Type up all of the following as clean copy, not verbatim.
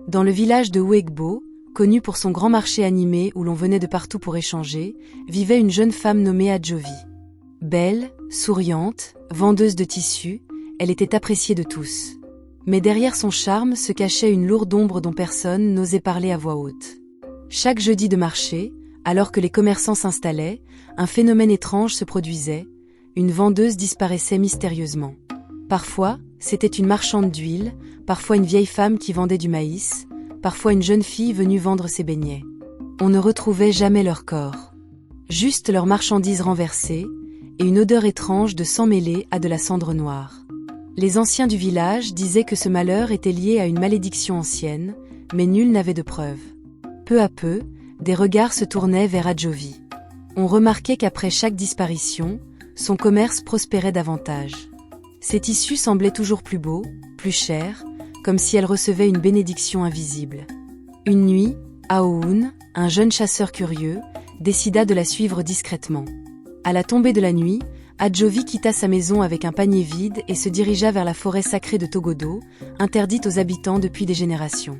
Dans le village de Uegbo, connu pour son grand marché animé où l'on venait de partout pour échanger, vivait une jeune femme nommée Adjovi. Belle, souriante, vendeuse de tissus, elle était appréciée de tous. Mais derrière son charme se cachait une lourde ombre dont personne n'osait parler à voix haute. Chaque jeudi de marché, alors que les commerçants s'installaient, un phénomène étrange se produisait, une vendeuse disparaissait mystérieusement. Parfois, c'était une marchande d'huile, parfois une vieille femme qui vendait du maïs, parfois une jeune fille venue vendre ses beignets. On ne retrouvait jamais leur corps. Juste leurs marchandises renversées, et une odeur étrange de sang mêlé à de la cendre noire. Les anciens du village disaient que ce malheur était lié à une malédiction ancienne, mais nul n'avait de preuves. Peu à peu, des regards se tournaient vers Adjovi. On remarquait qu'après chaque disparition, son commerce prospérait davantage. Ses tissus semblaient toujours plus beaux, plus chers, comme si elle recevait une bénédiction invisible. Une nuit, Aoun, un jeune chasseur curieux, décida de la suivre discrètement. À la tombée de la nuit, Adjovi quitta sa maison avec un panier vide et se dirigea vers la forêt sacrée de Togodo, interdite aux habitants depuis des générations.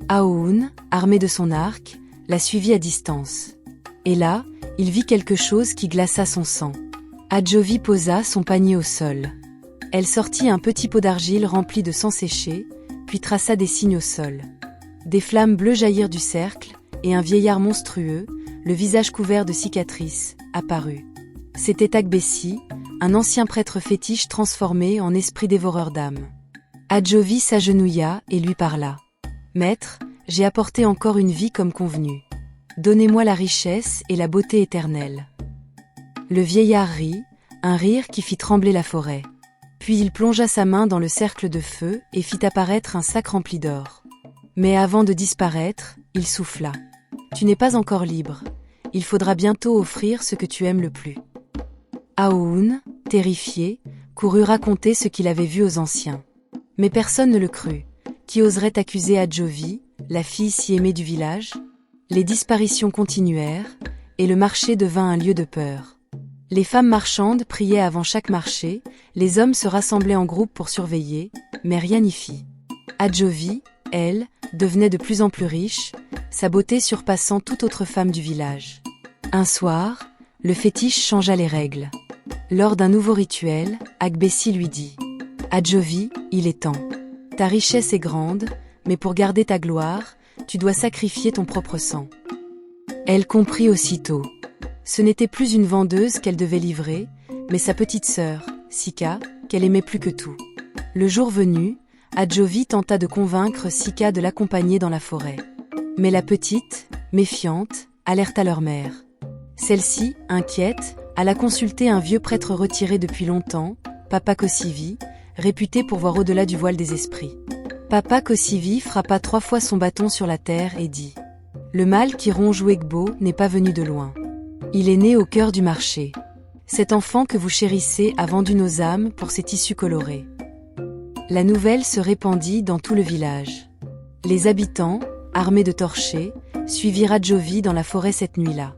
Aoun, armé de son arc, la suivit à distance. Et là, il vit quelque chose qui glaça son sang. Adjovi posa son panier au sol. Elle sortit un petit pot d'argile rempli de sang séché, puis traça des signes au sol. Des flammes bleues jaillirent du cercle, et un vieillard monstrueux, le visage couvert de cicatrices, apparut. C'était Agbessi, un ancien prêtre fétiche transformé en esprit dévoreur d'âmes. Adjovi s'agenouilla et lui parla. « Maître, j'ai apporté encore une vie comme convenu. Donnez-moi la richesse et la beauté éternelle. » Le vieillard rit, un rire qui fit trembler la forêt. Puis il plongea sa main dans le cercle de feu et fit apparaître un sac rempli d'or. Mais avant de disparaître, il souffla. « Tu n'es pas encore libre. Il faudra bientôt offrir ce que tu aimes le plus. » Aoun, terrifié, courut raconter ce qu'il avait vu aux anciens. Mais personne ne le crut. Qui oserait accuser Adjovi, la fille si aimée du village? Les disparitions continuèrent, et le marché devint un lieu de peur. Les femmes marchandes priaient avant chaque marché, les hommes se rassemblaient en groupe pour surveiller, mais rien n'y fit. Adjovi, elle, devenait de plus en plus riche, sa beauté surpassant toute autre femme du village. Un soir, le fétiche changea les règles. Lors d'un nouveau rituel, Agbessi lui dit « Adjovi, il est temps. Ta richesse est grande, mais pour garder ta gloire, tu dois sacrifier ton propre sang. » Elle comprit aussitôt. Ce n'était plus une vendeuse qu'elle devait livrer, mais sa petite sœur, Sika, qu'elle aimait plus que tout. Le jour venu, Adjovi tenta de convaincre Sika de l'accompagner dans la forêt. Mais la petite, méfiante, alerta leur mère. Celle-ci, inquiète, alla consulter un vieux prêtre retiré depuis longtemps, Papa Kosivi, réputé pour voir au-delà du voile des esprits. Papa Kosivi frappa 3 fois son bâton sur la terre et dit « Le mal qui ronge Uegbo n'est pas venu de loin. Il est né au cœur du marché. Cet enfant que vous chérissez a vendu nos âmes pour ses tissus colorés. » La nouvelle se répandit dans tout le village. Les habitants, armés de torchers, suivirent Adjovi dans la forêt cette nuit-là.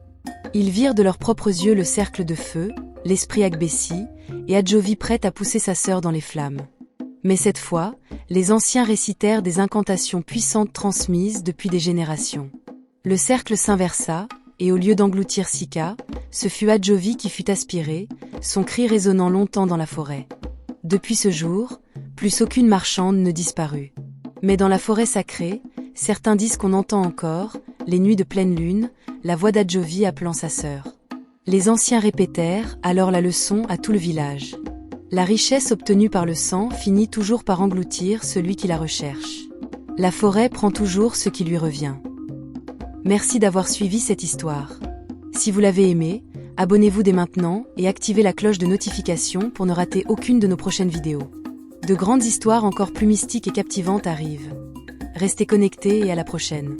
Ils virent de leurs propres yeux le cercle de feu, l'esprit Agbessi, et Adjovi prête à pousser sa sœur dans les flammes. Mais cette fois, les anciens récitèrent des incantations puissantes transmises depuis des générations. Le cercle s'inversa, et au lieu d'engloutir Sika, ce fut Adjovi qui fut aspiré, son cri résonnant longtemps dans la forêt. Depuis ce jour, plus aucune marchande ne disparut. Mais dans la forêt sacrée, certains disent qu'on entend encore, les nuits de pleine lune, la voix d'Adjovi appelant sa sœur. Les anciens répétèrent alors la leçon à tout le village. La richesse obtenue par le sang finit toujours par engloutir celui qui la recherche. La forêt prend toujours ce qui lui revient. Merci d'avoir suivi cette histoire. Si vous l'avez aimée, abonnez-vous dès maintenant et activez la cloche de notification pour ne rater aucune de nos prochaines vidéos. De grandes histoires encore plus mystiques et captivantes arrivent. Restez connectés et à la prochaine.